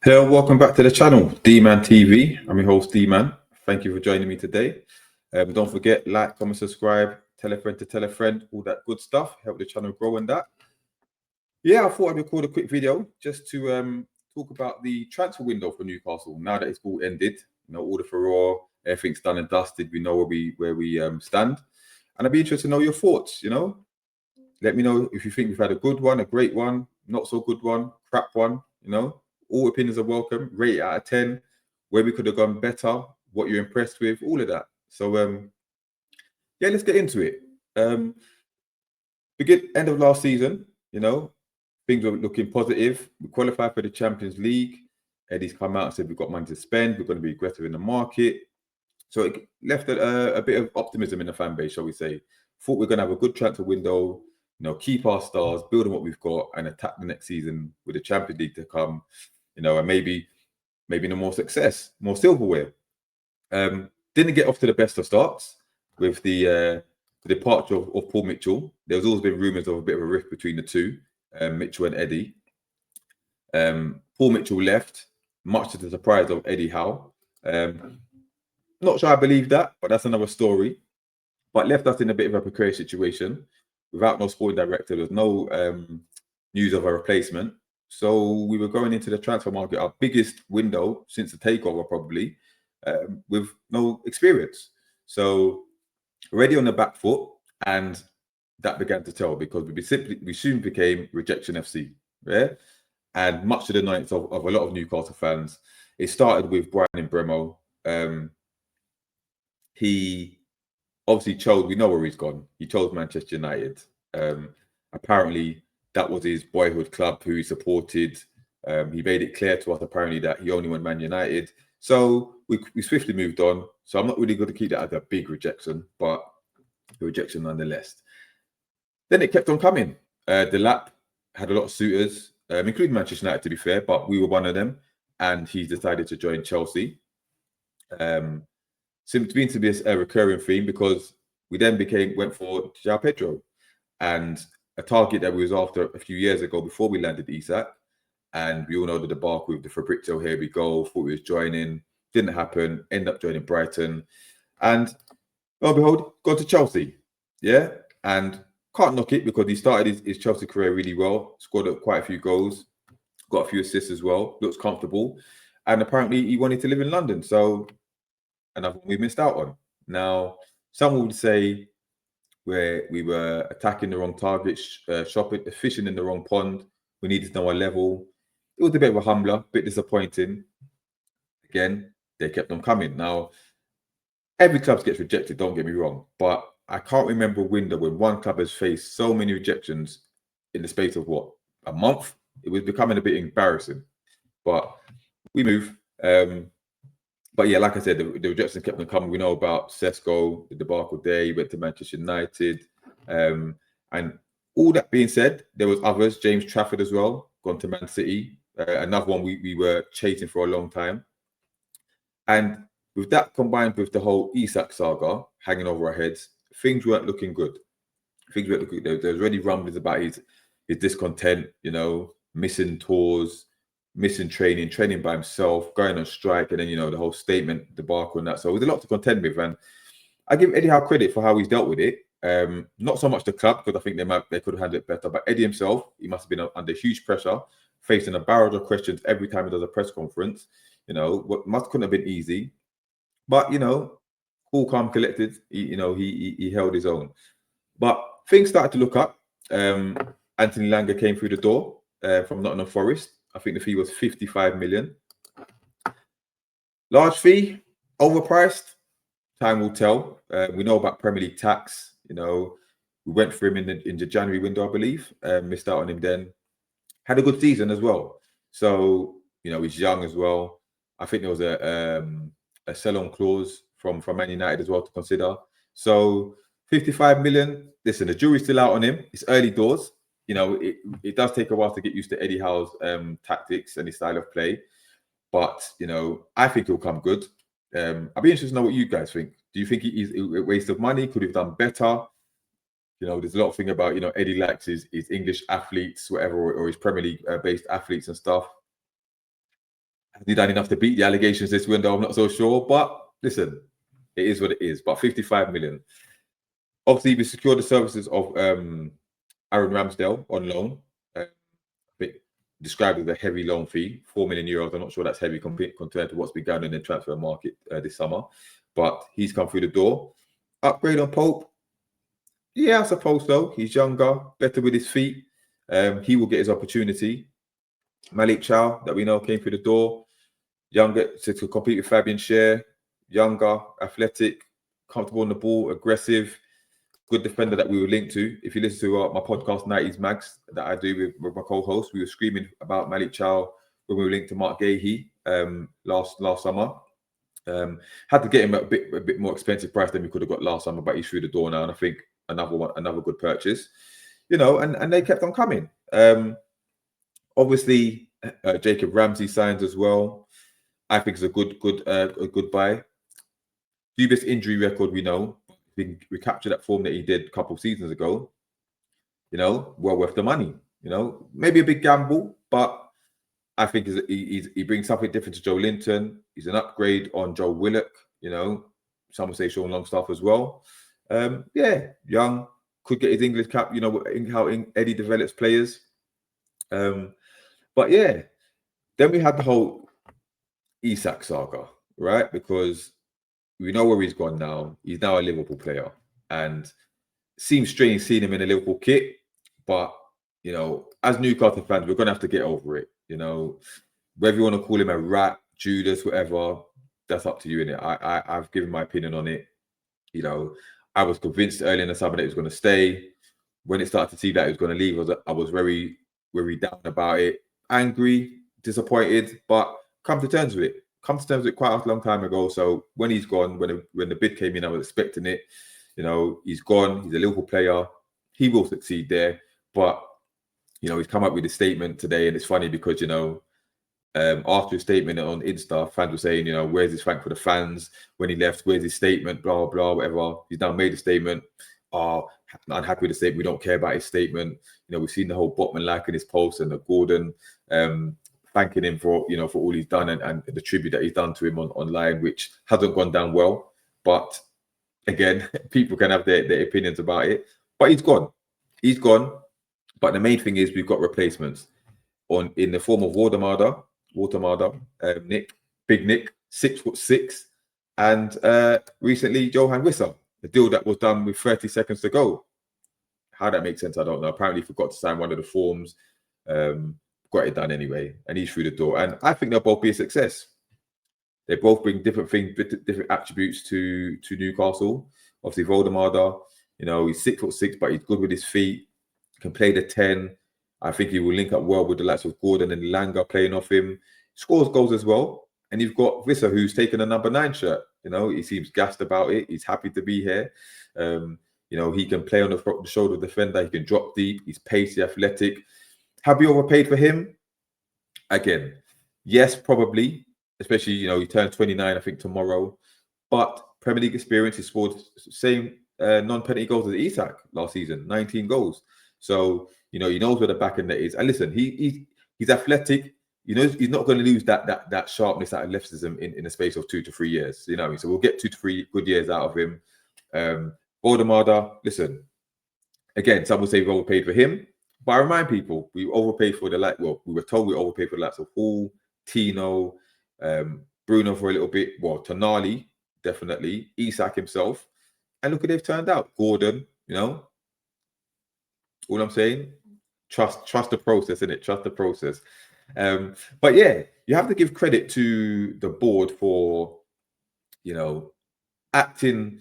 Hello, welcome back to the channel, D-MANTV. I'm your host, D-Man. Thank you for joining me today. Don't forget, like, comment, subscribe, tell a friend, all that good stuff. Help the channel grow and that. Yeah, I thought I'd record a quick video just to talk about the transfer window for Newcastle. Now that it's all ended, all the furore, everything's done and dusted. We know where we stand, and I'd be interested to know your thoughts. Let me know if you think we've had a good one, a great one, not so good one, crap one. All opinions are welcome. Rate it out of 10, where we could have gone better, what you're impressed with, all of that. So yeah, let's get into it. Begin end of last season, things were looking positive. We qualified for the Champions League. Eddie's come out and said we've got money to spend. We're going to be aggressive in the market. So it left a bit of optimism in the fan base, shall we say. Thought we're going to have a good transfer window, keep our stars, build on what we've got, and attack the next season with the Champions League to come, and maybe no more success, more silverware. Didn't get off to the best of starts with the departure of Paul Mitchell. There's always been rumours of a bit of a rift between the two, Mitchell and Eddie. Paul Mitchell left, much to the surprise of Eddie Howe. Not sure I believe that, but that's another story. But left us in a bit of a precarious situation. Without no sporting director, there's no news of a replacement. So we were going into the transfer market, our biggest window since the takeover, probably, with no experience. So already on the back foot, and that began to tell because we soon became Rejection FC. Yeah. And much to the annoyance of a lot of Newcastle fans, it started with Brian Bremo. He obviously chose, we know where he's gone. He chose Manchester United. Apparently, that was his boyhood club who he supported. He made it clear to us, apparently, that he only went Man United. So we swiftly moved on. So I'm not really going to keep that as a big rejection, but a rejection nonetheless. Then it kept on coming. The lap had a lot of suitors, including Manchester United, to be fair, but we were one of them. And he decided to join Chelsea. Seemed to be a recurring theme because we then went for João Pedro, and a target that we was after a few years ago before we landed Isak. And we all know the debacle with the Fabrizio, here we go, thought we was joining, didn't happen, end up joining Brighton. And lo and behold, gone to Chelsea. Yeah. And can't knock it because he started his Chelsea career really well, scored quite a few goals, got a few assists as well, looks comfortable. And apparently he wanted to live in London. So another one we missed out on. Now, some would say where we were attacking the wrong targets, fishing in the wrong pond. We needed to know our level. It was a bit of a humbler, a bit disappointing. Again, they kept on coming. Now, every club gets rejected, don't get me wrong, but I can't remember a window when one club has faced so many rejections in the space of a month. It was becoming a bit embarrassing, but we move. But yeah, like I said, the rejections kept on coming. We know about Sesko, the debacle there. He went to Manchester United. And all that being said, there was others. James Trafford as well, gone to Man City. Another one we were chasing for a long time. And with that combined with the whole Isak saga hanging over our heads, things weren't looking good. Things weren't looking good. There was already rumblings about his discontent, missing tours, missing training by himself, going on strike, and then the whole statement debacle and that. So it was a lot to contend with, and I give Eddie Howe credit for how he's dealt with it. Not so much the club, because I think they could have handled it better, but Eddie himself, he must have been under huge pressure, facing a barrage of questions every time he does a press conference. What couldn't have been easy, but cool, calm, collected. He held his own, but things started to look up. Anthony Langer came through the door from Nottingham Forest. I think the fee was 55 million. Large fee, overpriced. Time will tell. We know about Premier League tax. We went for him in the January window, I believe. Missed out on him then. Had a good season as well. So he's young as well. I think there was a sell-on clause from Man United as well to consider. So 55 million. Listen, the jury's still out on him. It's early doors. It does take a while to get used to Eddie Howe's tactics and his style of play. But, I think he'll come good. I'd be interested to know what you guys think. Do you think he's a waste of money? Could he have done better? There's a lot of thing about, Eddie likes his English athletes, whatever, or his Premier League based athletes and stuff. Has he done enough to beat the allegations this window? I'm not so sure. But listen, it is what it is. But 55 million. Obviously, we secured the services of Aaron Ramsdale on loan. Described as a heavy loan fee, €4 million. I'm not sure that's heavy compared to what's been going on in the transfer market this summer. But he's come through the door. Upgrade on Pope. Yeah, I suppose so. He's younger, better with his feet. He will get his opportunity. Malik Chow, that we know came through the door. Younger, to compete with Fabian Schär. Younger, athletic, comfortable on the ball, aggressive. Good defender that we were linked to. If you listen to my podcast, 90s Mags, that I do with my co-host, we were screaming about Malik Chow when we were linked to Mark Gahey last summer. Had to get him at a bit more expensive price than we could have got last summer, but he's through the door now, and I think another good purchase. And they kept on coming. Obviously, Jacob Ramsey signs as well. I think it's a good buy. Dubious injury record, we know. We captured that form that he did a couple of seasons ago. Well worth the money. Maybe a big gamble, but I think he brings something different to Joe Linton. He's an upgrade on Joe Willock. Some would say Sean Longstaff as well. Young, could get his English cap. How Eddie develops players. But yeah, then we had the whole Isak saga, right? Because we know where he's gone now. He's now a Liverpool player, and seems strange seeing him in a Liverpool kit. But as Newcastle fans, we're gonna have to get over it. Whether you want to call him a rat, Judas, whatever, that's up to you. Innit? I've given my opinion on it. I was convinced early in the summer that he was going to stay. When it started to see that he was going to leave, I was very, very down about it, angry, disappointed, but come to terms with it. Come to terms with it quite a long time ago. So when he's gone, when the bid came in, I was expecting it. He's gone. He's a Liverpool player. He will succeed there. But he's come up with a statement today, and it's funny because after his statement on Insta, fans were saying, where's his thank for the fans when he left? Where's his statement? Blah blah, whatever. He's now made a statement. Unhappy with the statement. We don't care about his statement. We've seen the whole Botman liking his post and the Gordon thanking him for for all he's done and the tribute that he's done to him online, which hasn't gone down well. But again, people can have their opinions about it. But he's gone. He's gone. But the main thing is we've got replacements in the form of Watermada, Big Nick, 6'6", and recently Johan Wissa, a deal that was done with 30 seconds to go. How that makes sense, I don't know. Apparently, he forgot to sign one of the forms. Got it done anyway, and he's through the door. And I think they'll both be a success. They both bring different things, different attributes to Newcastle. Obviously, Voldemada, he's 6'6", but he's good with his feet. Can play the 10. I think he will link up well with the likes of Gordon and Langa playing off him. Scores goals as well. And you've got Visser, who's taken a number 9 shirt. He seems gassed about it. He's happy to be here. He can play on the shoulder defender. He can drop deep. He's pacey, athletic. Have we overpaid for him? Again, yes, probably. Especially, he turns 29, I think, tomorrow. But Premier League experience, he scored same non-penalty goals as Isak last season, 19 goals. So, he knows where the back end is. And listen, he's athletic. He's not going to lose that sharpness, that athleticism in a space of 2 to 3 years. So we'll get 2 to 3 good years out of him. Voldemada, listen, again, some will say we overpaid for him. But I remind people, we overpaid for we were told we overpaid for the likes of Hall, Tino, Bruno for a little bit. Well, Tonali, definitely. Isak himself. And look at they've turned out. Gordon, all I'm saying, trust the process, innit? Trust the process. But yeah, you have to give credit to the board for, getting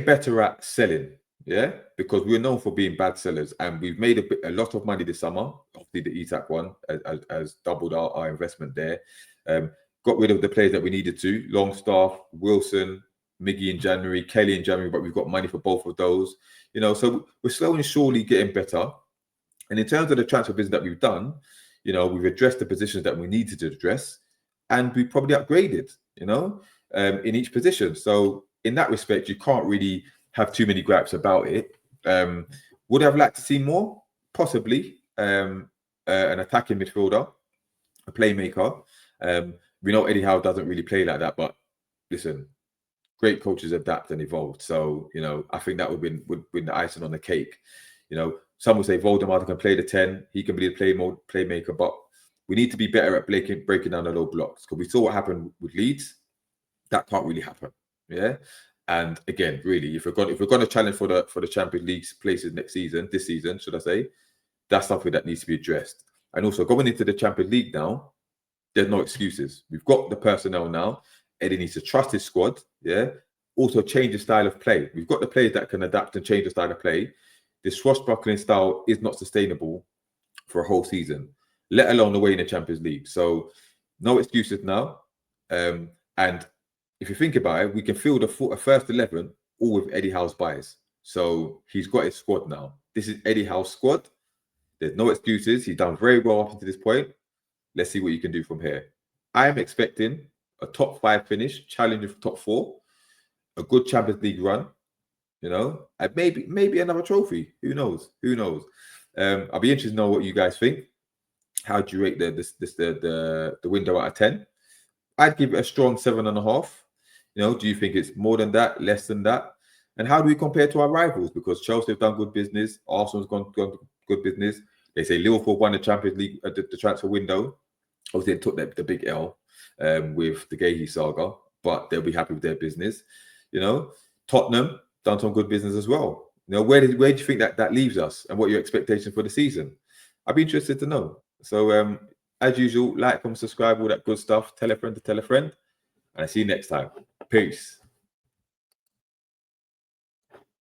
better at selling. Yeah, because we're known for being bad sellers, and we've made a lot of money this summer. Obviously, the Isak one has doubled our investment there. Got rid of the players that we needed to. Longstaff, Wilson, Miggy in January, Kelly in January, but we've got money for both of those. So we're slowly and surely getting better. And in terms of the transfer business that we've done, we've addressed the positions that we needed to address, and we probably upgraded, in each position. So in that respect, you can't really have too many gripes about it. Would I have liked to see more? Possibly. An attacking midfielder, a playmaker. We know Eddie Howe doesn't really play like that, but listen, great coaches adapt and evolve. So, you know, I think that would be the icing on the cake. You know, some will say Voldemort can play the 10, he can be the playmaker, but we need to be better at breaking down the low blocks, because we saw what happened with Leeds. That can't really happen. Yeah. And again, really, if we're going to challenge for the Champions League places this season, should I say, that's something that needs to be addressed. And also going into the Champions League now, there's no excuses. We've got the personnel now. Eddie needs to trust his squad. Yeah. Also change the style of play. We've got the players that can adapt and change the style of play. This swashbuckling style is not sustainable for a whole season, let alone away in the Champions League. So no excuses now. And if you think about it, we can field a first 11 all with Eddie Howe's bias. So he's got his squad now. This is Eddie Howe's squad. There's no excuses. He's done very well up to this point. Let's see what you can do from here. I am expecting a top 5 finish, challenging for top 4, a good Champions League run, you know, and maybe another trophy. Who knows? Who knows? I'll be interested to know what you guys think. How do you rate the window out of 10? I'd give it a strong 7.5. You know, do you think it's more than that, less than that? And how do we compare to our rivals? Because Chelsea have done good business, Arsenal's gone good business. They say Liverpool won the Champions League at the transfer window. Obviously, they took the big L with the Gahey saga, but they'll be happy with their business. You know, Tottenham done some good business as well. You know, where do you think that leaves us, and what are your expectations for the season? I'd be interested to know. So, as usual, like, comment, subscribe, all that good stuff. Tell a friend to tell a friend, and I see you next time. Peace.